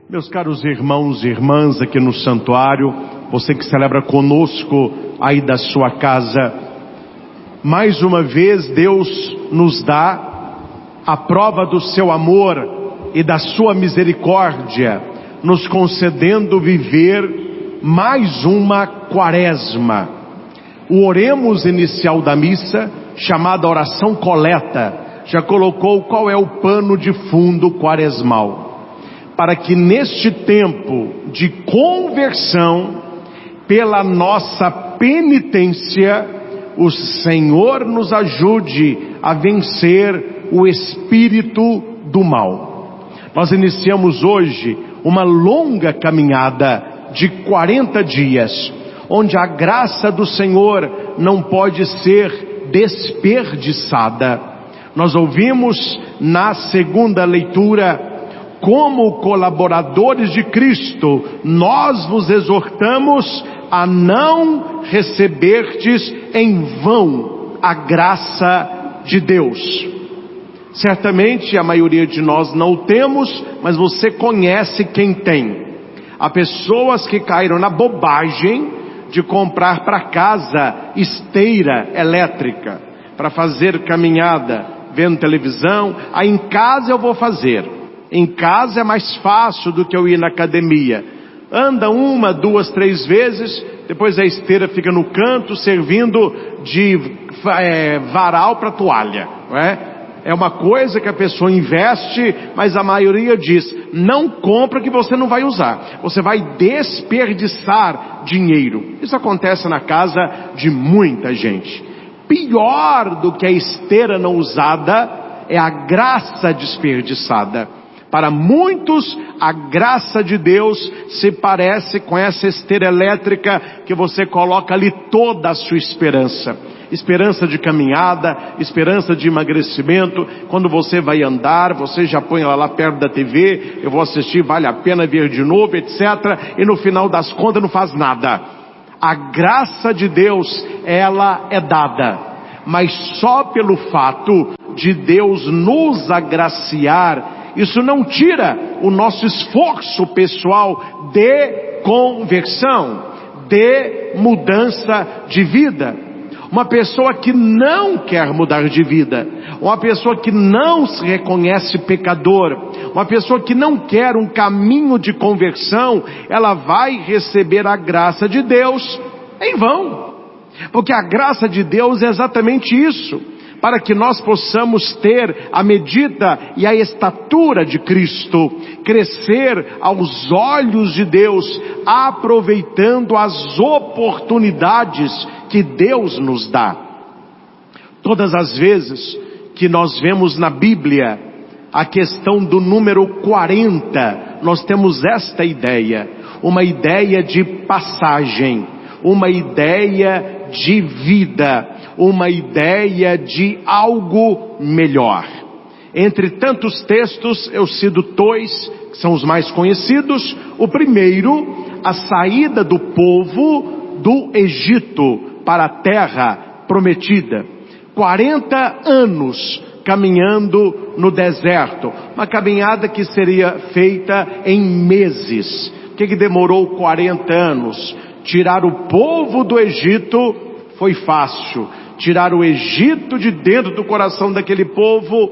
Meus caros irmãos e irmãs aqui no santuário, você que celebra conosco aí da sua casa, mais uma vez Deus nos dá a prova do seu amor e da sua misericórdia, nos concedendo viver mais uma quaresma. O oremos inicial da missa, chamada oração coleta, já colocou qual é o pano de fundo quaresmal. Para que neste tempo de conversão, pela nossa penitência, o Senhor nos ajude a vencer o espírito do mal. Nós iniciamos hoje uma longa caminhada de 40 dias, onde a graça do Senhor não pode ser desperdiçada. Nós ouvimos na segunda leitura: como colaboradores de Cristo, nós vos exortamos a não receberdes em vão a graça de Deus. Certamente a maioria de nós não o temos, mas você conhece quem tem. Há pessoas que caíram na bobagem de comprar para casa esteira elétrica, para fazer caminhada, vendo televisão. Aí em casa eu vou fazer. Em casa é mais fácil do que eu ir na academia. Anda 1, 2, 3 vezes, depois a esteira fica no canto, servindo de varal para toalha, não é? É uma coisa que a pessoa investe, mas a maioria diz: não compra que você não vai usar. Você vai desperdiçar dinheiro. Isso acontece na casa de muita gente. Pior do que a esteira não usada é a graça desperdiçada. Para muitos, a graça de Deus se parece com essa esteira elétrica que você coloca ali toda a sua esperança. Esperança de caminhada, esperança de emagrecimento. Quando você vai andar, você já põe ela lá perto da TV, eu vou assistir, vale a pena ver de novo, etc. E no final das contas não faz nada. A graça de Deus, ela é dada, mas só pelo fato de Deus nos agraciar, isso não tira o nosso esforço pessoal de conversão, de mudança de vida. Uma pessoa que não quer mudar de vida, uma pessoa que não se reconhece pecador, uma pessoa que não quer um caminho de conversão, ela vai receber a graça de Deus em vão. Porque a graça de Deus é exatamente isso, para que nós possamos ter a medida e a estatura de Cristo, crescer aos olhos de Deus, aproveitando as oportunidades que Deus nos dá. Todas as vezes que nós vemos na Bíblia a questão do número 40, nós temos esta ideia, uma ideia de passagem, uma ideia de vida, uma ideia de algo melhor. Entre tantos textos, eu cito 2, que são os mais conhecidos. O primeiro, a saída do povo do Egito para a terra prometida. 40 anos caminhando no deserto. Uma caminhada que seria feita em meses. O que demorou 40 anos? Tirar o povo do Egito foi fácil. Tirar o Egito de dentro do coração daquele povo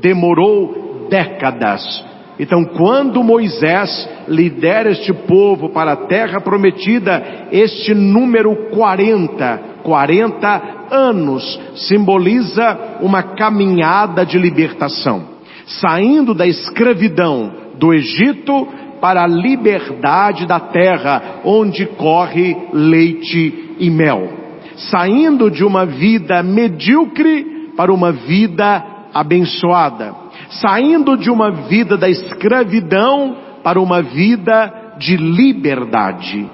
demorou décadas. Então, quando Moisés lidera este povo para a terra prometida, este número 40 anos, simboliza uma caminhada de libertação. Saindo da escravidão do Egito para a liberdade da terra, onde corre leite e mel. Saindo de uma vida medíocre para uma vida abençoada. Saindo de uma vida da escravidão para uma vida de liberdade.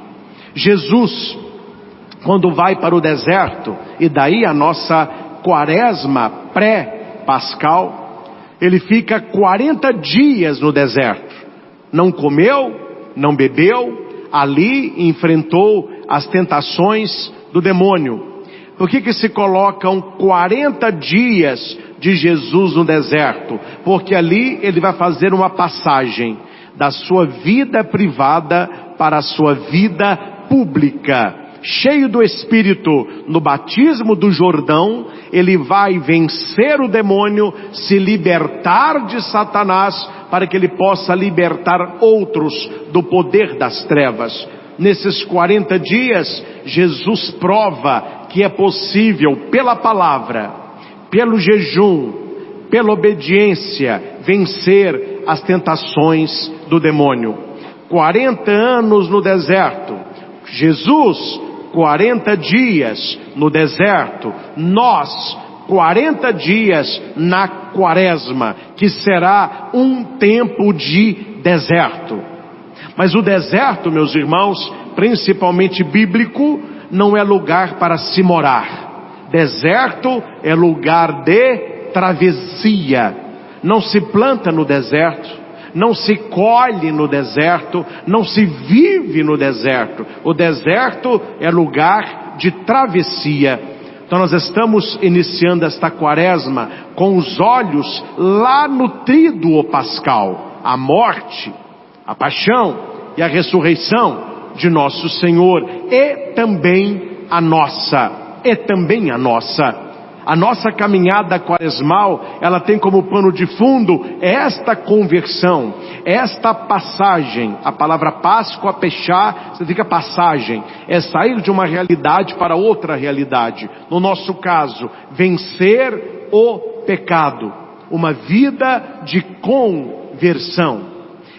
Jesus, quando vai para o deserto, e daí a nossa quaresma pré-pascal, ele fica 40 dias no deserto. Não comeu, não bebeu, ali enfrentou as tentações do demônio. Por que se colocam 40 dias de Jesus no deserto? Porque ali ele vai fazer uma passagem. da sua vida privada para a sua vida pública. Cheio do Espírito, no batismo do Jordão, ele vai vencer o demônio, se libertar de Satanás, para que ele possa libertar outros do poder das trevas. Nesses 40 dias, Jesus prova que é possível, pela palavra, pelo jejum, pela obediência, vencer as tentações do demônio. 40 anos no deserto, Jesus 40 dias no deserto, nós 40 dias na quaresma, que será um tempo de deserto. Mas o deserto, meus irmãos, principalmente bíblico, não é lugar para se morar. Deserto é lugar de travessia. Não se planta no deserto, não se colhe no deserto, não se vive no deserto. O deserto é lugar de travessia. Então nós estamos iniciando esta quaresma com os olhos lá no tríduo pascal, a morte, a paixão e a ressurreição de nosso Senhor, e também a nossa. A nossa caminhada quaresmal, ela tem como pano de fundo esta conversão, esta passagem. A palavra Páscoa, pechá, significa passagem, é sair de uma realidade para outra realidade. No nosso caso, vencer o pecado, uma vida de conversão.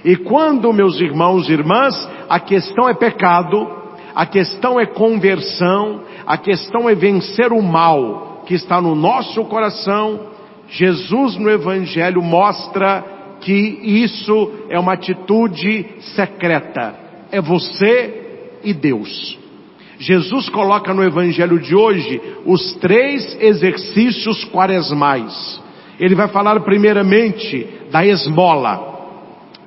E quando, meus irmãos e irmãs, a questão é pecado, a questão é conversão, a questão é vencer o mal que está no nosso coração, Jesus no Evangelho mostra que isso é uma atitude secreta, é você e Deus. Jesus coloca no Evangelho de hoje os 3 exercícios quaresmais. Ele vai falar primeiramente da esmola,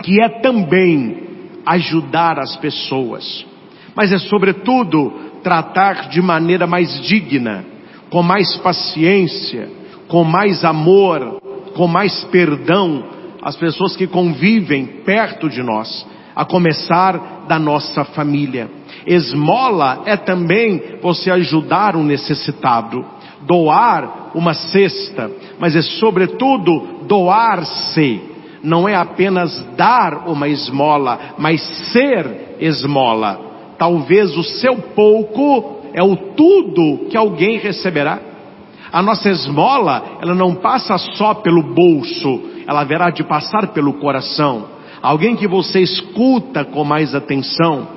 que é também ajudar as pessoas, mas é sobretudo tratar de maneira mais digna, com mais paciência, com mais amor, com mais perdão, as pessoas que convivem perto de nós, a começar da nossa família. Esmola é também você ajudar um necessitado, doar uma cesta, mas é sobretudo doar-se. Não é apenas dar uma esmola, mas ser esmola. Talvez o seu pouco é o tudo que alguém receberá. A nossa esmola, ela não passa só pelo bolso, ela haverá de passar pelo coração. Alguém que você escuta com mais atenção,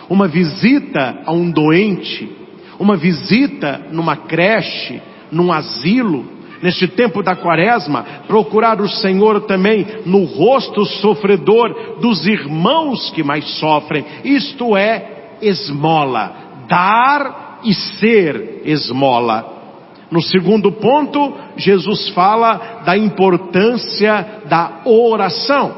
uma visita a um doente, uma visita numa creche, num asilo. Neste tempo da quaresma, procurar o Senhor também no rosto sofredor dos irmãos que mais sofrem. Isto é esmola, dar e ser esmola. No segundo ponto, Jesus fala da importância da oração.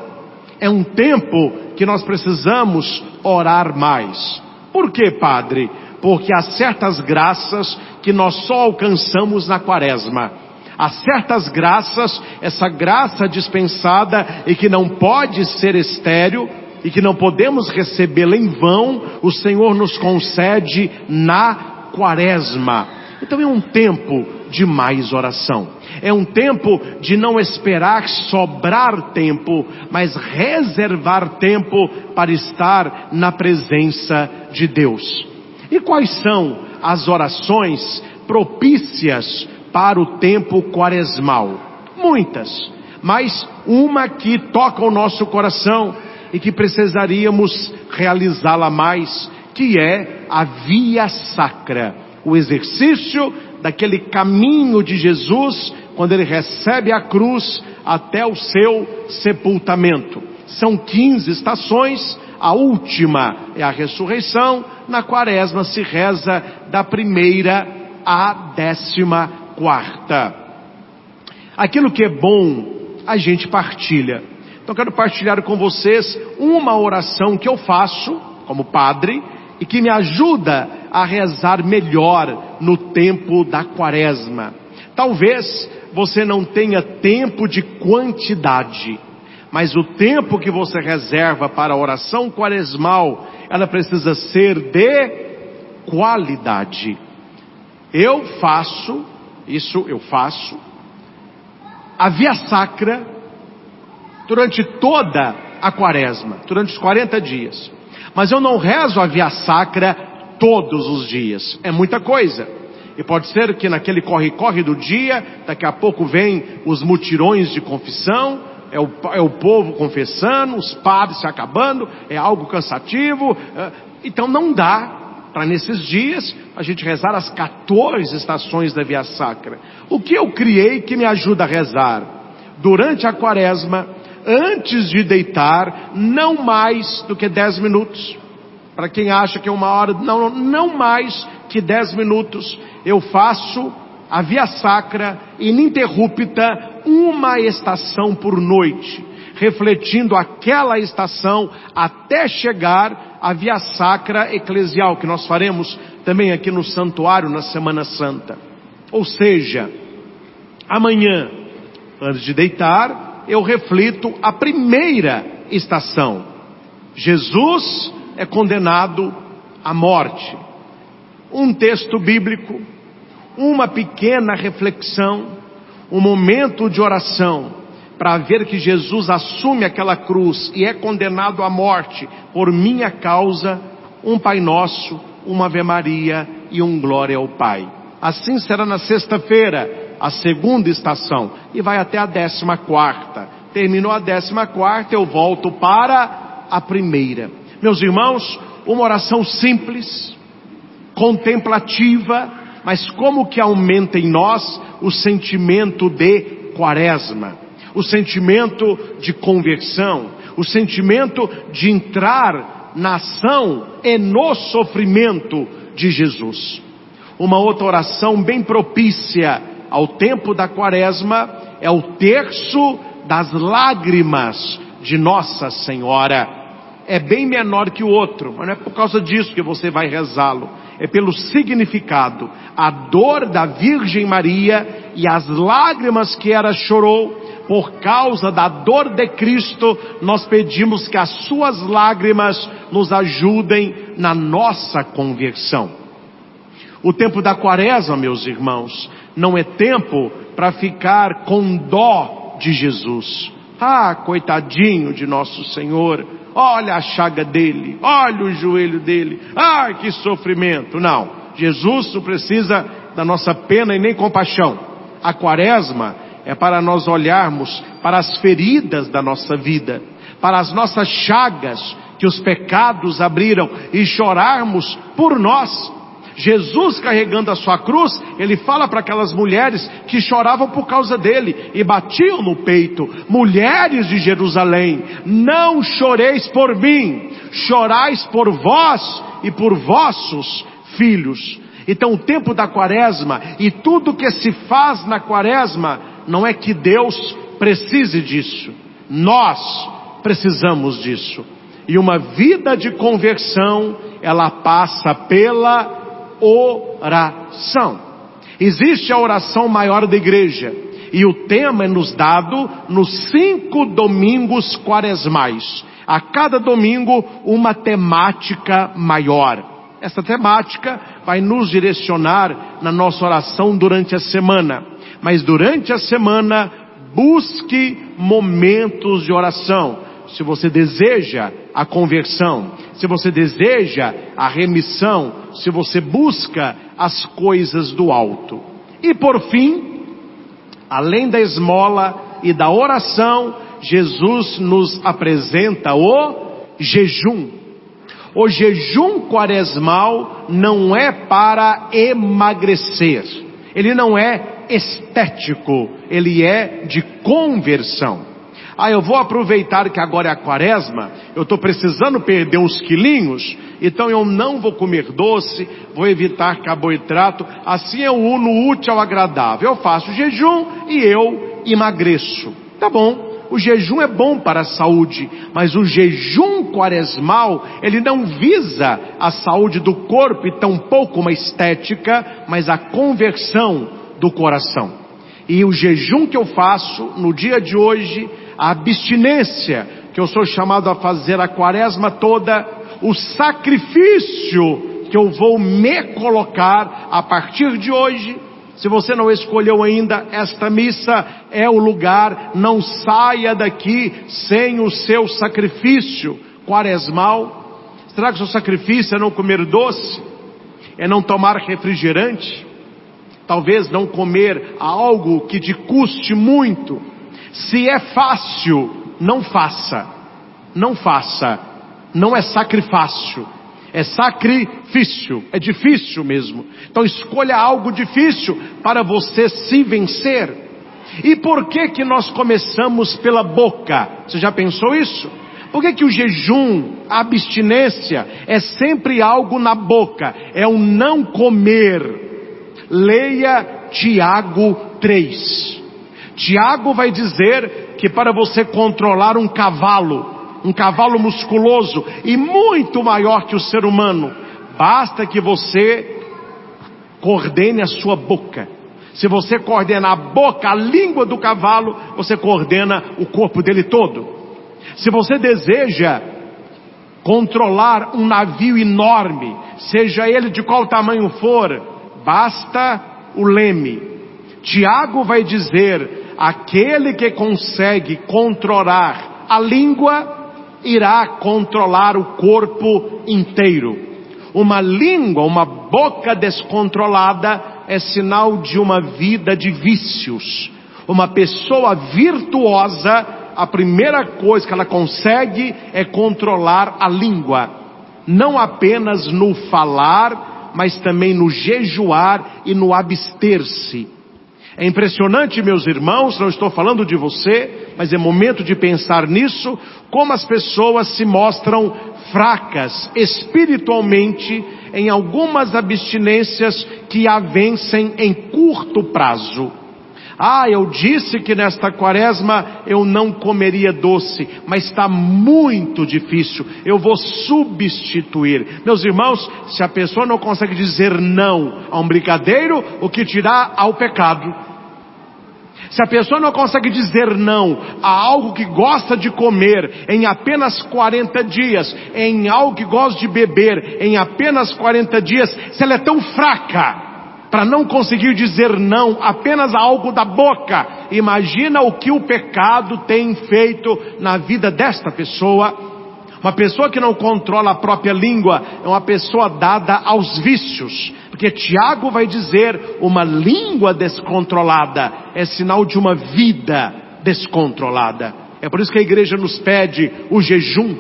É um tempo que nós precisamos orar mais. Por quê, Padre? Porque há certas graças que nós só alcançamos na quaresma. Há certas graças, essa graça dispensada e que não pode ser estéril e que não podemos recebê-la em vão, o Senhor nos concede na quaresma. Então é um tempo de mais oração. É um tempo de não esperar sobrar tempo, mas reservar tempo para estar na presença de Deus. E quais são as orações propícias para o tempo quaresmal? Muitas, mas uma que toca o nosso coração e que precisaríamos realizá-la mais, que é a via sacra, o exercício daquele caminho de Jesus, quando ele recebe a cruz até o seu sepultamento. São 15 estações, a última é a ressurreição. Na quaresma se reza da 1ª à 14ª. Aquilo que é bom, a gente partilha. Então quero partilhar com vocês uma oração que eu faço como padre e que me ajuda a rezar melhor no tempo da quaresma. Talvez você não tenha tempo de quantidade, Mas o tempo que você reserva para a oração quaresmal, ela precisa ser de qualidade. Eu faço a via sacra durante toda a quaresma, durante os 40 dias. Mas eu não rezo a via sacra todos os dias. É muita coisa. E pode ser que naquele corre-corre do dia, daqui a pouco vem os mutirões de confissão, é o povo confessando, os padres se acabando, é algo cansativo. Então não dá para nesses dias a gente rezar as 14 estações da via sacra. O que eu criei que me ajuda a rezar? Durante a quaresma, antes de deitar, não mais do que 10 minutos. Para quem acha que é 1 hora, não mais que 10 minutos. Eu faço a via sacra ininterrupta, uma estação por noite, refletindo aquela estação até chegar à via sacra eclesial, que nós faremos também aqui no santuário na Semana Santa. Ou seja, amanhã, antes de deitar, eu reflito a primeira estação. Jesus é condenado à morte. Um texto bíblico, uma pequena reflexão, um momento de oração, para ver que Jesus assume aquela cruz e é condenado à morte por minha causa, um Pai Nosso, uma Ave Maria e um Glória ao Pai. Assim será na sexta-feira, a segunda estação, e vai até a 14ª. Terminou a 14ª, eu volto para a primeira. Meus irmãos, uma oração simples, contemplativa, mas como que aumenta em nós o sentimento de quaresma, o sentimento de conversão, o sentimento de entrar na ação e no sofrimento de Jesus. Uma outra oração bem propícia ao tempo da quaresma é o terço das lágrimas de Nossa Senhora. É bem menor que o outro, mas não é por causa disso que você vai rezá-lo. É pelo significado. A dor da Virgem Maria e as lágrimas que ela chorou, por causa da dor de Cristo, nós pedimos que as suas lágrimas nos ajudem na nossa conversão. O tempo da quaresma, meus irmãos, não é tempo para ficar com dó de Jesus. Ah, coitadinho de nosso Senhor, olha a chaga dele, olha o joelho dele, ah, que sofrimento. Não, Jesus não precisa da nossa pena e nem compaixão. A quaresma é para nós olharmos para as feridas da nossa vida, para as nossas chagas que os pecados abriram e chorarmos por nós. Jesus, carregando a sua cruz, ele fala para aquelas mulheres que choravam por causa dele e batiam no peito: mulheres de Jerusalém, não choreis por mim, chorais por vós e por vossos filhos. Então o tempo da quaresma e tudo que se faz na quaresma, não é que Deus precise disso, nós precisamos disso. E uma vida de conversão, ela passa pela oração. Existe a oração maior da igreja, e o tema é nos dado nos 5 domingos quaresmais. A cada domingo uma temática maior. Essa temática vai nos direcionar na nossa oração durante a semana. Mas durante a semana, busque momentos de oração. Se você deseja a conversão, se você deseja a remissão, se você busca as coisas do alto. E por fim, além da esmola e da oração, Jesus nos apresenta o jejum. O jejum quaresmal não é para emagrecer, ele não é estético, ele é de conversão. Eu vou aproveitar que agora é a quaresma, eu estou precisando perder uns quilinhos, então eu não vou comer doce, vou evitar carboidrato, assim eu uno o útil ao agradável. Eu faço jejum e eu emagreço. Tá bom, o jejum é bom para a saúde, mas o jejum quaresmal, ele não visa a saúde do corpo e tampouco uma estética, mas a conversão do coração. E o jejum que eu faço no dia de hoje, a abstinência que eu sou chamado a fazer a quaresma toda, o sacrifício que eu vou me colocar a partir de hoje. Se você não escolheu ainda esta missa, é o lugar. Não saia daqui sem o seu sacrifício quaresmal. Será que o seu sacrifício é não comer doce? É não tomar refrigerante? Talvez não comer algo que te custe muito. Se é fácil, não faça. Não faça. Não é sacrifício. É sacrifício. É difícil mesmo. Então escolha algo difícil para você se vencer. E por que nós começamos pela boca? Você já pensou isso? Por que o jejum, a abstinência, é sempre algo na boca? É o não comer. Leia Tiago 3. Tiago vai dizer que para você controlar um cavalo musculoso e muito maior que o ser humano, basta que você coordene a sua boca. Se você coordenar a boca, a língua do cavalo, você coordena o corpo dele todo. Se você deseja controlar um navio enorme, seja ele de qual tamanho for, basta o leme. Tiago vai dizer: aquele que consegue controlar a língua, irá controlar o corpo inteiro. Uma língua, uma boca descontrolada é sinal de uma vida de vícios. Uma pessoa virtuosa, a primeira coisa que ela consegue é controlar a língua. Não apenas no falar, mas também no jejuar e no abster-se. É impressionante, meus irmãos, não estou falando de você, mas é momento de pensar nisso, como as pessoas se mostram fracas espiritualmente em algumas abstinências que a vencem em curto prazo. Eu disse que nesta quaresma eu não comeria doce, mas está muito difícil, eu vou substituir. Meus irmãos, se a pessoa não consegue dizer não a um brigadeiro, o que dirá ao pecado? Se a pessoa não consegue dizer não a algo que gosta de comer em apenas 40 dias, em algo que gosta de beber em apenas 40 dias, se ela é tão fraca para não conseguir dizer não apenas a algo da boca, imagina o que o pecado tem feito na vida desta pessoa. Uma pessoa que não controla a própria língua é uma pessoa dada aos vícios, porque Tiago vai dizer: uma língua descontrolada é sinal de uma vida descontrolada. É por isso que a igreja nos pede o jejum,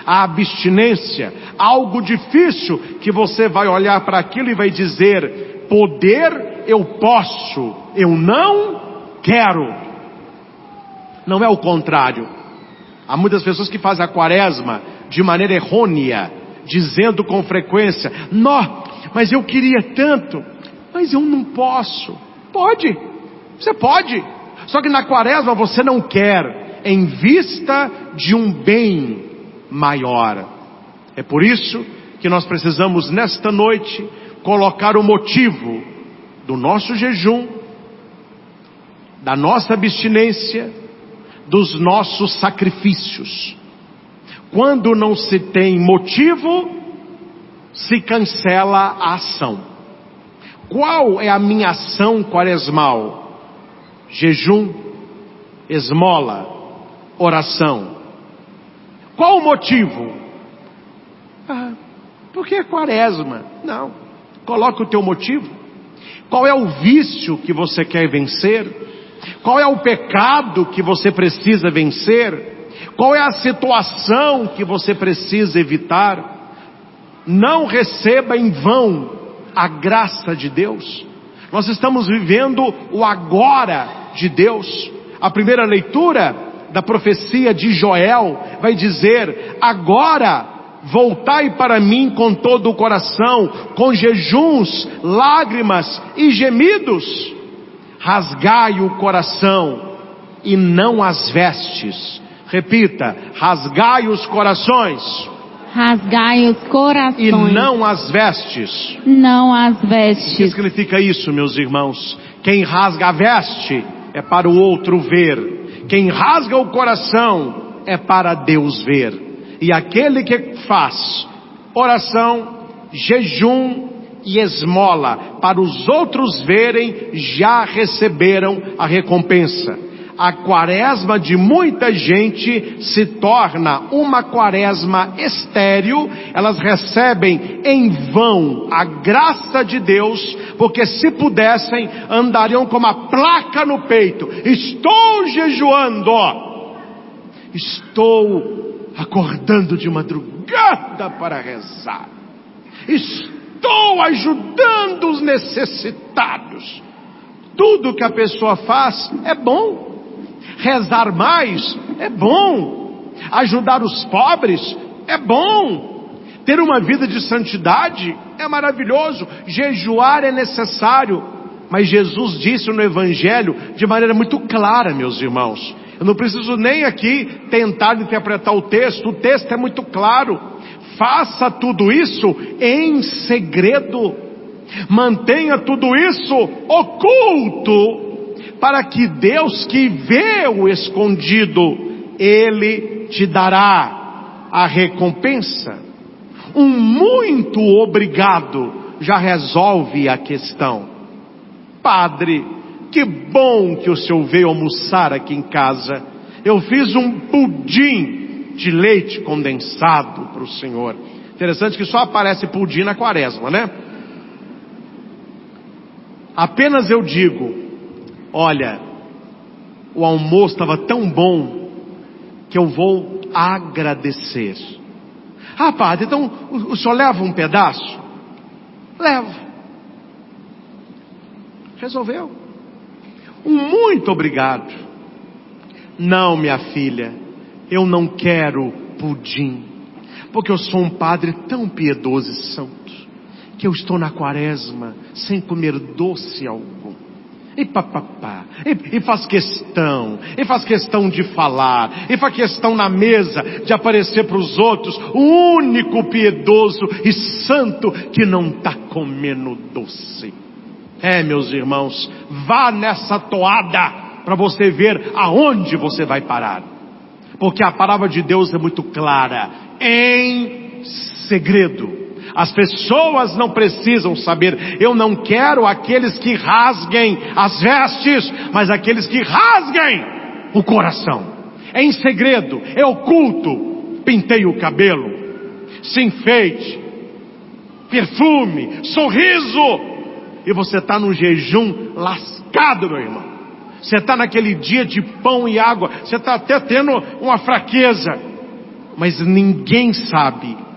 a abstinência, algo difícil que você vai olhar para aquilo e vai dizer: poder eu posso, eu não quero. Não é o contrário. Há muitas pessoas que fazem a quaresma de maneira errônea, dizendo com frequência: mas eu queria tanto, mas eu não posso. Pode, você pode, só que na quaresma você não quer, em vista de um bem maior. É por isso que nós precisamos nesta noite colocar o motivo do nosso jejum, da nossa abstinência, dos nossos sacrifícios. Quando não se tem motivo, se cancela a ação. Qual é a minha ação quaresmal? Jejum, esmola, oração. Qual o motivo? Porque é quaresma. Não, coloca o teu motivo. Qual é o vício que você quer vencer? Qual é o pecado que você precisa vencer? Qual é a situação que você precisa evitar? Não receba em vão a graça de Deus. Nós estamos vivendo o agora de Deus. A primeira leitura da profecia de Joel vai dizer: agora voltai para mim com todo o coração, com jejuns, lágrimas e gemidos. Rasgai o coração e não as vestes. Repita: rasgai os corações. Rasgai os corações. E não as vestes. Não as vestes. O que significa isso, meus irmãos? Quem rasga a veste é para o outro ver. Quem rasga o coração é para Deus ver. E aquele que faz oração, jejum e esmola para os outros verem, já receberam a recompensa. A quaresma de muita gente se torna uma quaresma estéril. Elas recebem em vão a graça de Deus, porque se pudessem, andariam com uma placa no peito: estou jejuando, estou acordando de madrugada para rezar, estou ajudando os necessitados. Tudo que a pessoa faz é bom. Rezar mais é bom. Ajudar os pobres é bom. Ter uma vida de santidade é maravilhoso. Jejuar é necessário. Mas Jesus disse no Evangelho de maneira muito clara, meus irmãos. Eu não preciso nem aqui tentar interpretar o texto é muito claro. Faça tudo isso em segredo. Mantenha tudo isso oculto, para que Deus, que vê o escondido, Ele te dará a recompensa. Um muito obrigado já resolve a questão. Padre, que bom que o senhor veio almoçar aqui em casa. Eu fiz um pudim de leite condensado para o senhor. Interessante que só aparece pudim na quaresma, né? Apenas eu digo: olha, o almoço estava tão bom que eu vou agradecer. Ah, padre, então o senhor leva um pedaço? Levo. Resolveu. Um muito obrigado. Não, minha filha, eu não quero pudim, porque eu sou um padre tão piedoso e santo, que eu estou na quaresma sem comer doce algum. E papapá, e faz questão de falar, e faz questão na mesa de aparecer para os outros, o único piedoso e santo que não está comendo doce. Meus irmãos, vá nessa toada para você ver aonde você vai parar, porque a palavra de Deus é muito clara: em segredo. As pessoas não precisam saber. Eu não quero aqueles que rasguem as vestes, mas aqueles que rasguem o coração. É em segredo, é oculto. Pintei o cabelo, se enfeite, perfume, sorriso, e você está num jejum lascado, meu irmão. Você está naquele dia de pão e água, você está até tendo uma fraqueza, mas ninguém sabe.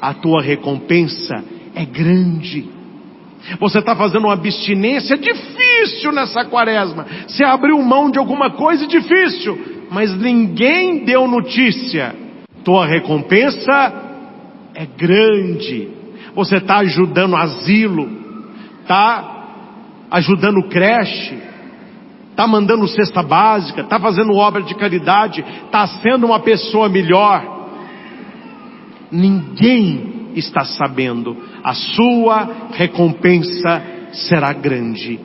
A tua recompensa é grande. Você está fazendo uma abstinência difícil nessa quaresma. Você abriu mão de alguma coisa difícil, mas ninguém deu notícia. Tua recompensa é grande. Você está ajudando asilo, está ajudando creche, está mandando cesta básica, está fazendo obra de caridade, está sendo uma pessoa melhor. Ninguém está sabendo. A sua recompensa será grande.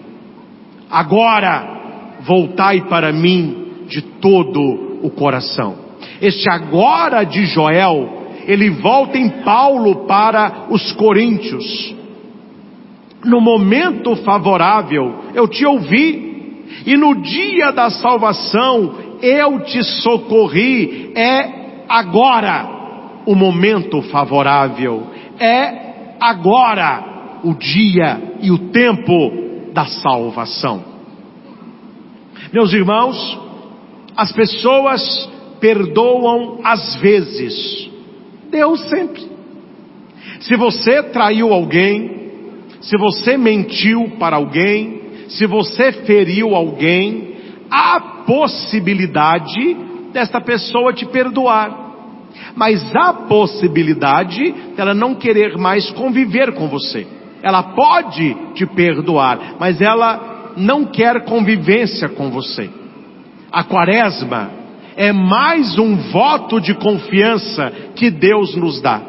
Agora, voltai para mim de todo o coração. Este agora de Joel, ele volta em Paulo para os coríntios. No momento favorável, eu te ouvi, e no dia da salvação, eu te socorri. É agora o momento favorável, é agora o dia e o tempo da salvação. Meus irmãos, as pessoas perdoam às vezes, Deus sempre. Se você traiu alguém, se você mentiu para alguém, se você feriu alguém, há possibilidade desta pessoa te perdoar. Mas há possibilidade dela não querer mais conviver com você. Ela pode te perdoar, mas ela não quer convivência com você. A quaresma é mais um voto de confiança que Deus nos dá.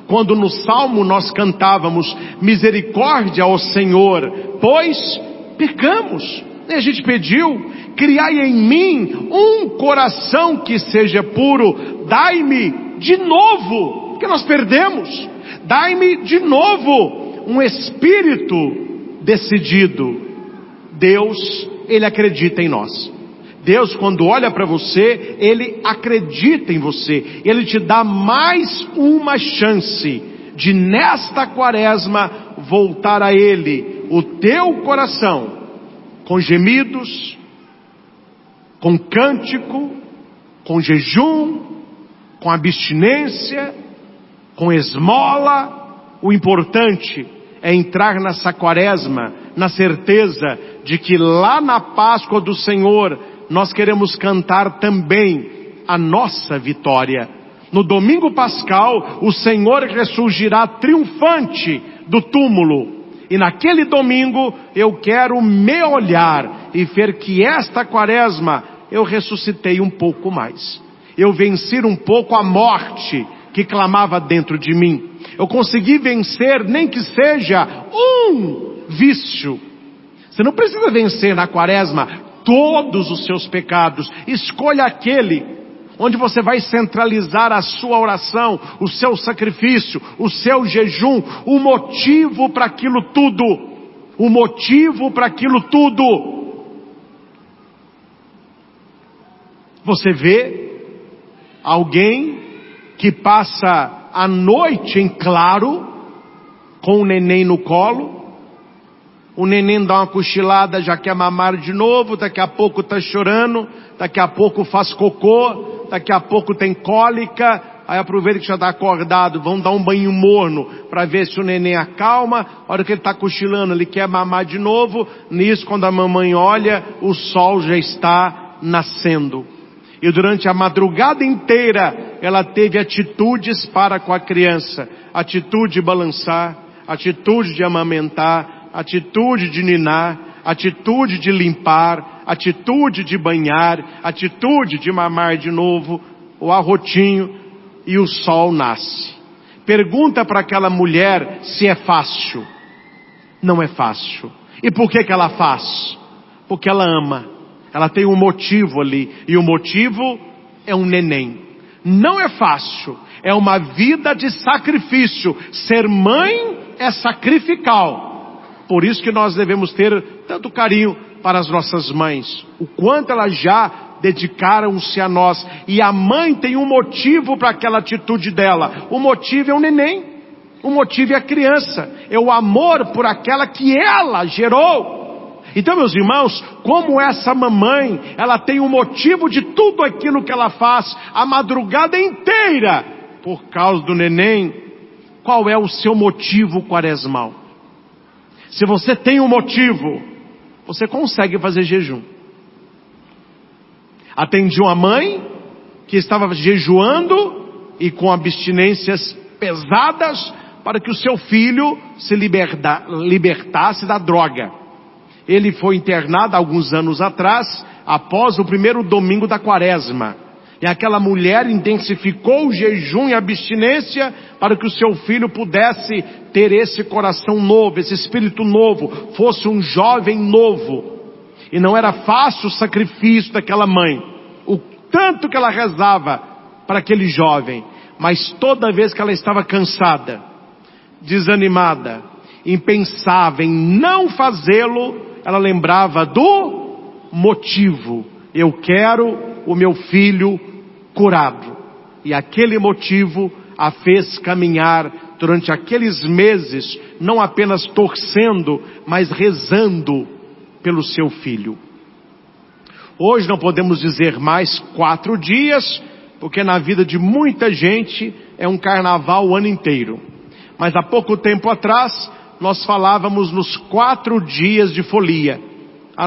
Quando no Salmo nós cantávamos: misericórdia ao Senhor, pois pecamos. E a gente pediu: criai em mim um coração que seja puro, dai-me de novo, porque nós perdemos, dai-me de novo um espírito decidido. Deus, Ele acredita em nós. Deus, quando olha para você, Ele acredita em você. Ele te dá mais uma chance de, nesta quaresma, voltar a Ele, o teu coração, com gemidos, com cântico, com jejum, com abstinência, com esmola. O importante é entrar nessa quaresma na certeza de que lá na Páscoa do Senhor nós queremos cantar também a nossa vitória. No domingo pascal, o Senhor ressurgirá triunfante do túmulo. E naquele domingo eu quero me olhar e ver que esta quaresma eu ressuscitei um pouco mais. Eu venci um pouco a morte que clamava dentro de mim. Eu consegui vencer, nem que seja um vício. Você não precisa vencer na quaresma todos os seus pecados. Escolha aquele onde você vai centralizar a sua oração, o seu sacrifício, o seu jejum, o motivo para aquilo tudo. O motivo para aquilo tudo. Você vê alguém que passa a noite em claro, com o neném no colo. O neném dá uma cochilada, já quer mamar de novo, daqui a pouco está chorando, daqui a pouco faz cocô, daqui a pouco tem cólica, aí aproveita que já está acordado, vão dar um banho morno para ver se o neném acalma. A hora que ele está cochilando, ele quer mamar de novo. Nisso, quando a mamãe olha, o sol já está nascendo. E durante a madrugada inteira, ela teve atitudes para com a criança. Atitude de balançar, atitude de amamentar, atitude de ninar, atitude de limpar, atitude de banhar, atitude de mamar de novo, o arrotinho, e o sol nasce. Pergunta para aquela mulher se é fácil. Não é fácil. E por que ela faz? Porque ela ama. Ela tem um motivo ali, e o motivo é um neném. Não é fácil, é uma vida de sacrifício. Ser mãe é sacrificial. Por isso que nós devemos ter tanto carinho para as nossas mães. O quanto elas já dedicaram-se a nós. E a mãe tem um motivo para aquela atitude dela. O motivo é o neném. O motivo é a criança. É o amor por aquela que ela gerou. Então, meus irmãos, como essa mamãe, ela tem um motivo de tudo aquilo que ela faz a madrugada inteira por causa do neném. Qual é o seu motivo quaresmal? Se você tem um motivo, você consegue fazer jejum. Atendi uma mãe que estava jejuando e com abstinências pesadas para que o seu filho se libertasse da droga. Ele foi internado alguns anos atrás, após o primeiro domingo da quaresma. E aquela mulher intensificou o jejum e a abstinência para que o seu filho pudesse ter esse coração novo, esse espírito novo, fosse um jovem novo. E não era fácil o sacrifício daquela mãe, o tanto que ela rezava para aquele jovem, mas toda vez que ela estava cansada, desanimada, impensável em não fazê-lo, ela lembrava do motivo. Eu quero o meu filho curado. E aquele motivo a fez caminhar durante aqueles meses, não apenas torcendo, mas rezando pelo seu filho. Hoje não podemos dizer mais 4 dias, porque na vida de muita gente é um carnaval o ano inteiro. Mas há pouco tempo atrás, nós falávamos nos 4 dias de folia.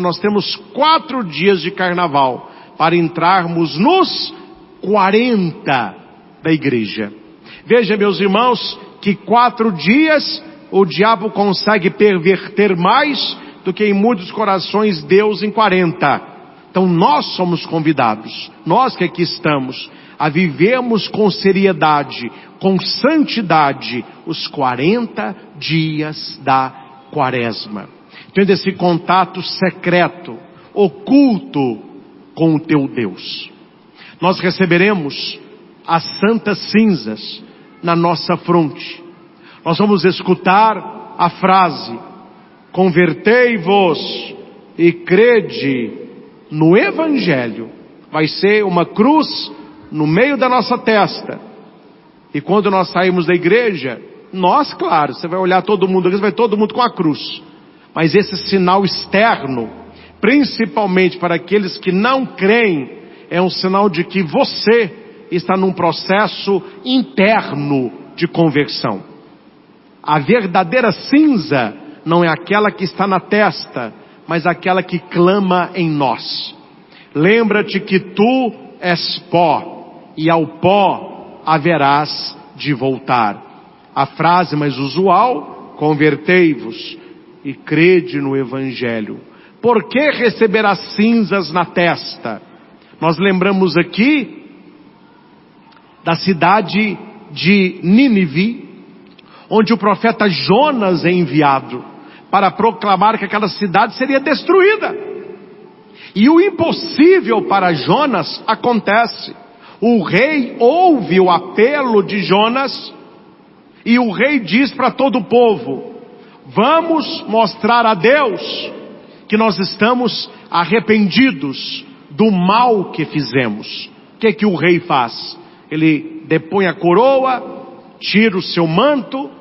Nós temos 4 dias de carnaval para entrarmos nos 40 da igreja. Veja, meus irmãos, que 4 dias o diabo consegue perverter mais do que em muitos corações Deus em 40. Então nós somos convidados, nós que aqui estamos, a vivermos com seriedade, com santidade, os 40 dias da quaresma. Tendo esse contato secreto oculto com o teu Deus. Nós receberemos as santas cinzas na nossa fronte. Nós vamos escutar a frase: convertei-vos e crede no Evangelho. Vai ser uma cruz no meio da nossa testa. E quando nós saímos da igreja, nós, claro, você vai olhar todo mundo aqui, vai todo mundo com a cruz. Mas esse sinal externo, principalmente para aqueles que não creem, é um sinal de que você está num processo interno de conversão. A verdadeira cinza não é aquela que está na testa, mas aquela que clama em nós. Lembra-te que tu és pó, e ao pó haverás de voltar. A frase mais usual: convertei-vos e crede no Evangelho. Por que receber as cinzas na testa? Nós lembramos aqui da cidade de Nínive, onde o profeta Jonas é enviado para proclamar que aquela cidade seria destruída. E o impossível para Jonas acontece. O rei ouve o apelo de Jonas e o rei diz para todo o povo: vamos mostrar a Deus que nós estamos arrependidos do mal que fizemos. O que o rei faz? Ele depõe a coroa, tira o seu manto,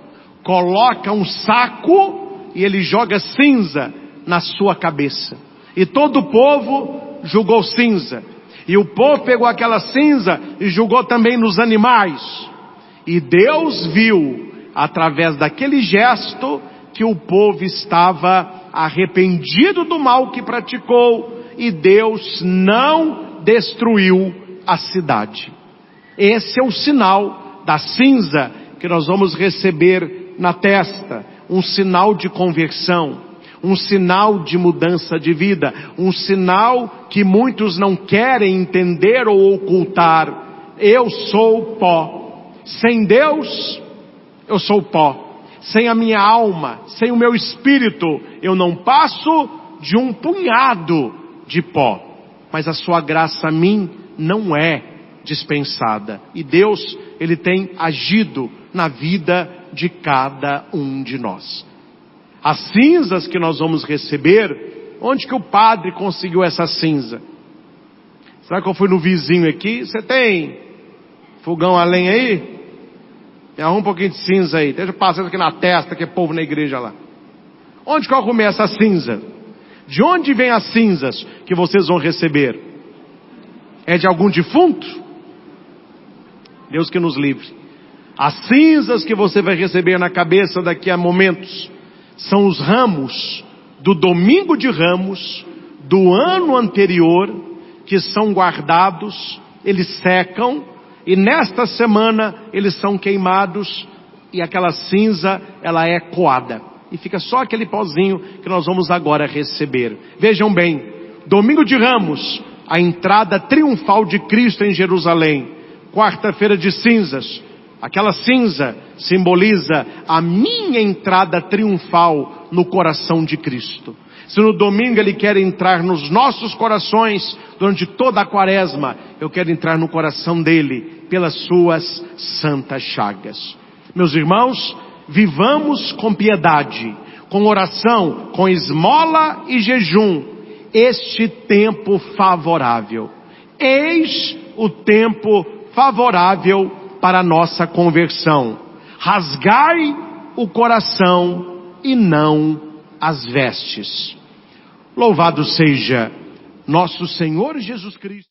coloca um saco e ele joga cinza na sua cabeça. E todo o povo jogou cinza. E o povo pegou aquela cinza e jogou também nos animais. E Deus viu, através daquele gesto, que o povo estava arrependido do mal que praticou, e Deus não destruiu a cidade. Esse é o sinal da cinza que nós vamos receber na testa, um sinal de conversão, um sinal de mudança de vida, um sinal que muitos não querem entender ou ocultar. Eu sou pó. Sem Deus, eu sou pó. Sem a minha alma, sem o meu espírito, eu não passo de um punhado de pó. Mas a sua graça a mim não é dispensada. E Deus, Ele tem agido na vida de cada um de nós. As cinzas que nós vamos receber, onde que o padre conseguiu essa cinza? Será que eu fui no vizinho aqui? Você tem fogão a lenha aí? Me arruma um pouquinho de cinza aí. Deixa eu passar aqui na testa, que é povo na igreja lá. Onde que eu arrumei essa cinza? De onde vem as cinzas que vocês vão receber? É de algum defunto? Deus que nos livre. As cinzas que você vai receber na cabeça daqui a momentos são os ramos do domingo de Ramos do ano anterior, que são guardados, eles secam, e nesta semana eles são queimados, e aquela cinza, ela é coada, e fica só aquele pozinho que nós vamos agora receber. Vejam bem, domingo de Ramos, a entrada triunfal de Cristo em Jerusalém. Quarta-feira de cinzas, aquela cinza simboliza a minha entrada triunfal no coração de Cristo. Se no domingo Ele quer entrar nos nossos corações, durante toda a quaresma, eu quero entrar no coração dEle, pelas suas santas chagas. Meus irmãos, vivamos com piedade, com oração, com esmola e jejum, este tempo favorável. Eis o tempo favorável para a nossa conversão. Rasgai o coração e não as vestes. Louvado seja nosso Senhor Jesus Cristo.